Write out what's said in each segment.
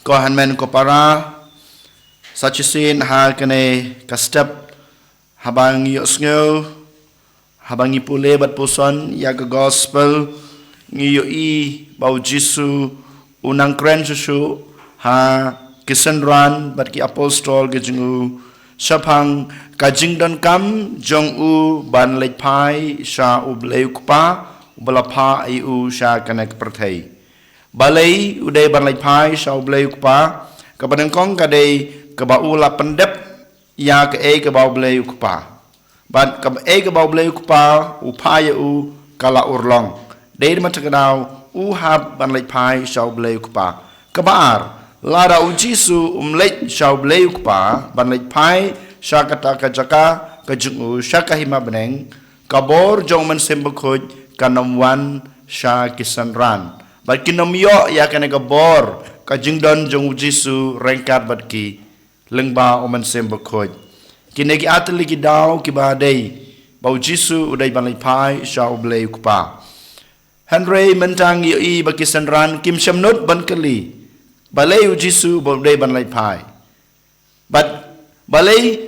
ko hanmen ko para sachisin ha kane ka step habang yosngo habang ipule bat puson ya ka gospel ngiyo i bau Jisu unang kren susu ha kisenran bat ki apostol ke jingu sapang kajing don kam jong u ban lek pai sha ubleu kpa ublapa ai u sha kanek perthai balai udai ban lek pai sha ubleu kpa kapadang kong kadai ka ula pendep ya ke e ka ubleu kpa ban ka e ka ubleu kpa upaya u kala urlong dei matakadau u hab ban lek pai sha ubleu kpa kabar lara u Jisu umlek sha ubleu kpa ban lek pai syakata kajaka kajungu syakahima beneng kabor jong men sembekoj kanamwan sya kisanran bat kinomyo ya kane kabor kajingdon jong Jisu rengkat bat ki lengba omen sembekoj kinegi atli ki daw ki badai bau Jisu udai ban pai sya ublei kupa Henry mentang yi ba kisanran kim syamnut ban kali balai Jisu udai ban pai bat balai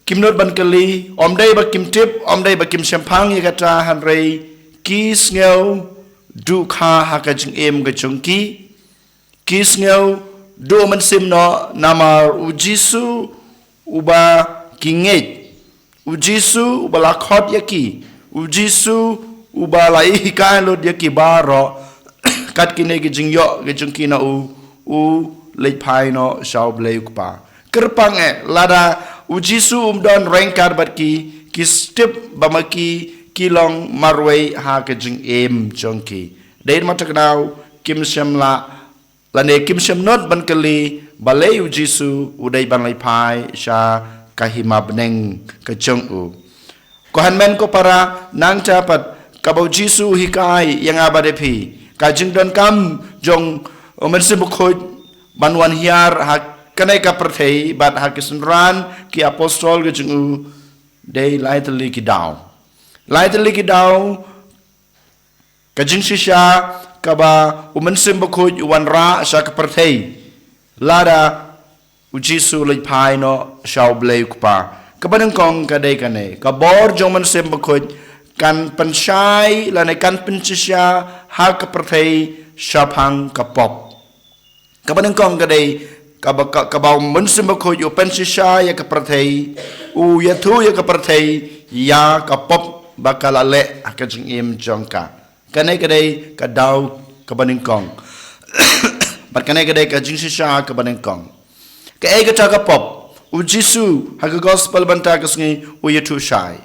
kimnot ban kali omdai ba kim tip omdai ba kim champang ya kata hanrei kis ngeu du kha hakajing em ga chungki kis ngeu do man simno namar u Jisu uba kinget u Jisu uba lakhot yaki u Jisu uba lai ka lot yaki baro kat kine gi jingyo ga chungki na u leipai no shaub leukpa kerpang lada u Jisu don rengkar bat ki step bamaki kilong marway ha ke jing em chongki dein mataknau kim shamla lane kim shamnot ban kali balai u Jisu udai ban lai pai sha kahima beneng ke chong u ko hanmen ko para nang chapat kabau Jisu hikai yang abade pi ka jing don kam jong omen sibukhoj banwan hiar ha kanai ka perthei bat hakisenran ki apostol ge jungu dei lightly ki down ka jing shisha ka ba umensim bakoj wan ra sha ka perthei lada u Jisu le pai no shau blei pa ka banang kong ka dei kane ka bor jong mensim bakoj kan penshai la ne kan penshisha ha ka perthei shapang ka pop ka banang kong ka dei kabau mensim bakoj u penshisha ya ka perthei u yathu ya ka perthei ya ka pop bakalale ka jing im jongka kanai kadai ka dau ka baningkong bat kanai kadai ka jing shisha ka baningkong ka e ka ka pop u Jisu ha ka gospel banta ka sngi u yathu shai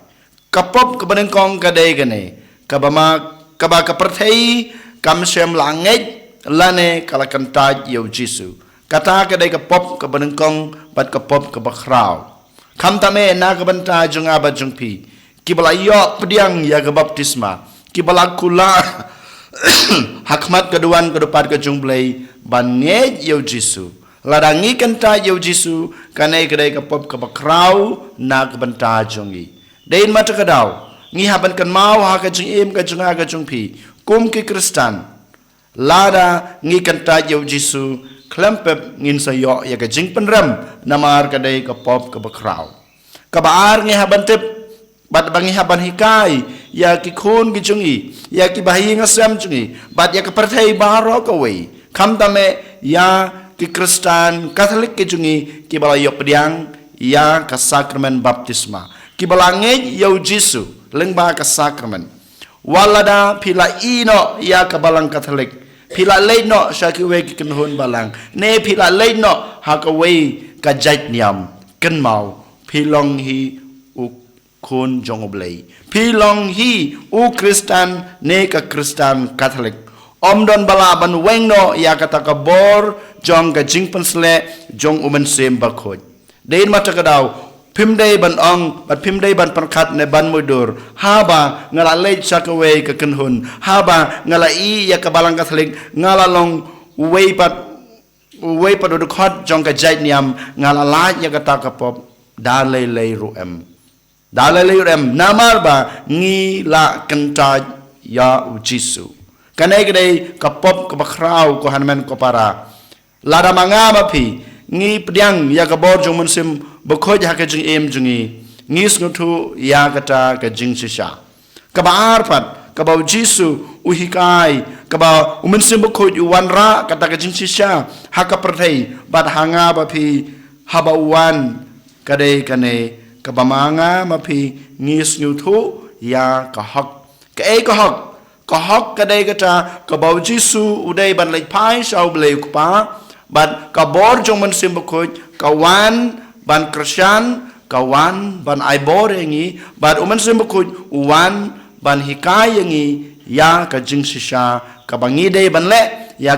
ka pop ka baningkong kadai gane ka bama ka ba ka perthei kam sem langet lane kala kantaj yu Jisu kata kadai ka pop ka baningkong bat ka pop ka bakrau kam tame na ka banta jung aba jung pi kibala yo pediang ya ka baptisma kibala kula hakmat keduan kedepan ke jung blai banne yu Jisu ladangi kanta yu Jisu kanai kadai ka pop ka bakrau na ka banta jungi dein mata kadau ngi haban kan mau ha ka jung im ka jung aga jung pi kum ki kristan lada ngi kanta yu Jisu klempep ngin sayo ya ka jing penram namar kadai ka pop ka bakrau ka baar ngi haban tip bat bangi haban hikai ya ki khun gi chungi ya ki bahi ngasam chungi bat ya ka perthai baro ka wei kham tame ya ki kristan katolik ki chungi ki bala yo pediang ya ka sakramen baptisma ki bala nge yo Jisu lengba ka sakramen walada pila ino ya ka balang katolik pila leino sha ki we ki kenhun balang ne pila leino ha ka wei ka jait niam ken mau pilong hi u kun jong oblei pilong hi u kristan ne ka kristan katolik omdon bala ban wengno ya kata ka bor jong ka jing pensle jong umen sem bakhoj dein mata kadau pimdei ban ong bat pimdei ban perkat ne ban mudur haba ngala lej sakawe ka kenhun haba ngala i ya ka balang katolik ngala long wei pat do khot jong ka jait niam ngala laj ya kata ka pop dalai ruem namar ba ngi la kenta ya u Jisu kanai kadai ka pop ka bakrau ko hanmen ko para lada manga mapi ngi pdiang ya kabor jong mensim bokoj ha ka jing em jungi ngis ngutu ya kata ka jing shisha kabar pat kabau jisu uhikai kabau mensim bokoj wanra kata ka jing shisha ha ka perthei bat hanga bapi habawan kadai kane kabamanga mapi ngis ngutu ya ka hak ka hak kadai kata kabau jisu udai ban lai pai sau blei kupa ban kabor jong mensim bokoj kawan ban Krisyan kawan ban aibor yangi ban mensim bokoj uwan ban hikai yangi ya ka jing shisha kabangide ban le ya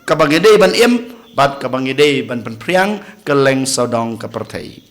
kabangide ban im bat kabangide ban priang keleng sodong ka perthei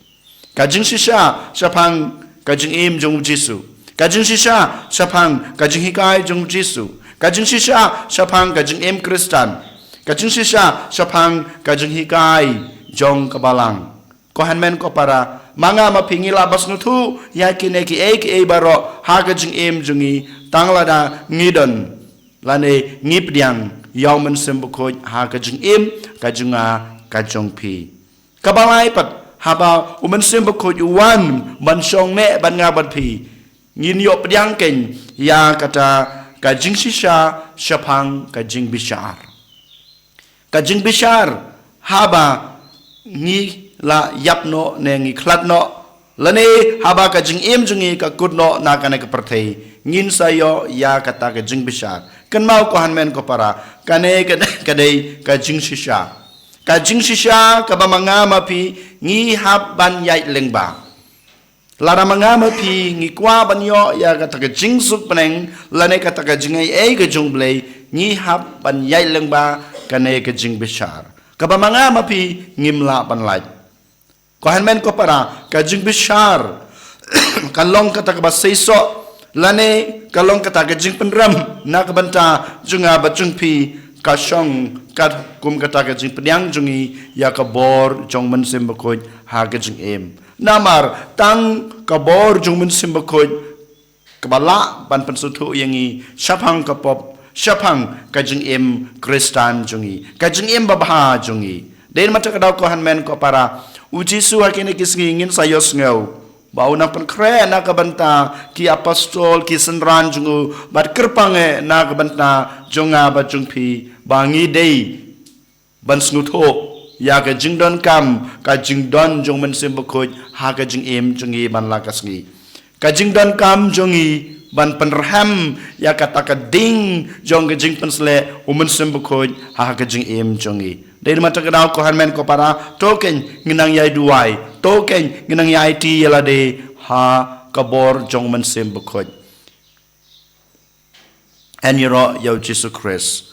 ka jing shisha sapang ka jing im jong jisu ka jing shisha sapang ka jing hikai jong jisu ka jing shisha sapang ka jing im Kristan ka jing shisha sapang ka jing hikai jong kabalang ko hanmen ko para manga mapingi labas nutu ya kine ki e baro ha ka jing im jungi tanglada ngidon lane ngipdiang yawmen sembukoj ha ka jing im ka junga ka jong pi kabalai pat haba umen sembukoj wan ban song ne ban nga ban pi ngin yo pdiang ken ya kata ka jing shisha sapang ka jing bishar kajing bishar haba ngi la yapno ne ngi khlatno lane haba kajing im jungi ka kudno na kane ka perthei ngin sayo ya kata kajing bishar kan mau ko hanmen ko para kane kadai kajing shisha ka bamanga mapi ngi hab ban yai lengba lara manga mapi ngi kwa ban yo ya kata kajing suk peneng lane kata kajing ai ka jung blei ngi hab ban yai lengba kane ke jing bishar kabamanga mapi ngimla panlaj ko hanmen ko para ka jing bishar kalong kata ka basaiso lane kalong kata ka jing penram na ka banta junga bachung pi ka shong kat kum kata ka jing pediang jungi ya ka bor jong mensim bakoj ha ka jing em namar tang ka bor jong mensim bakoj kabala ban pensutu yangi sapang ka pop Syapang kajing im Kristan jungi kajing im babha jungi den mata kadau ko hanmen ko para uji su hakine kisngin sayos ngau bau na pen kre na ka banta ki apostol ki senran jungu bat kerpange na ka banta jonga ba jungpi bangi dei ban snutho ya ka jingdon kam ka jingdon jong men sim bokoj ha ka jing im jungi ban la kasngi ka jingdon kam jungi ban penrham ya kata ka ding jong ke jing pensle umen sembukoj ha ka jing em jongi dei mata ka daw ko hanmen ko para token nginang yai duai token nginang yai ti yala de ha ka bor jong men sembukoj en yoro yo Jesus Christ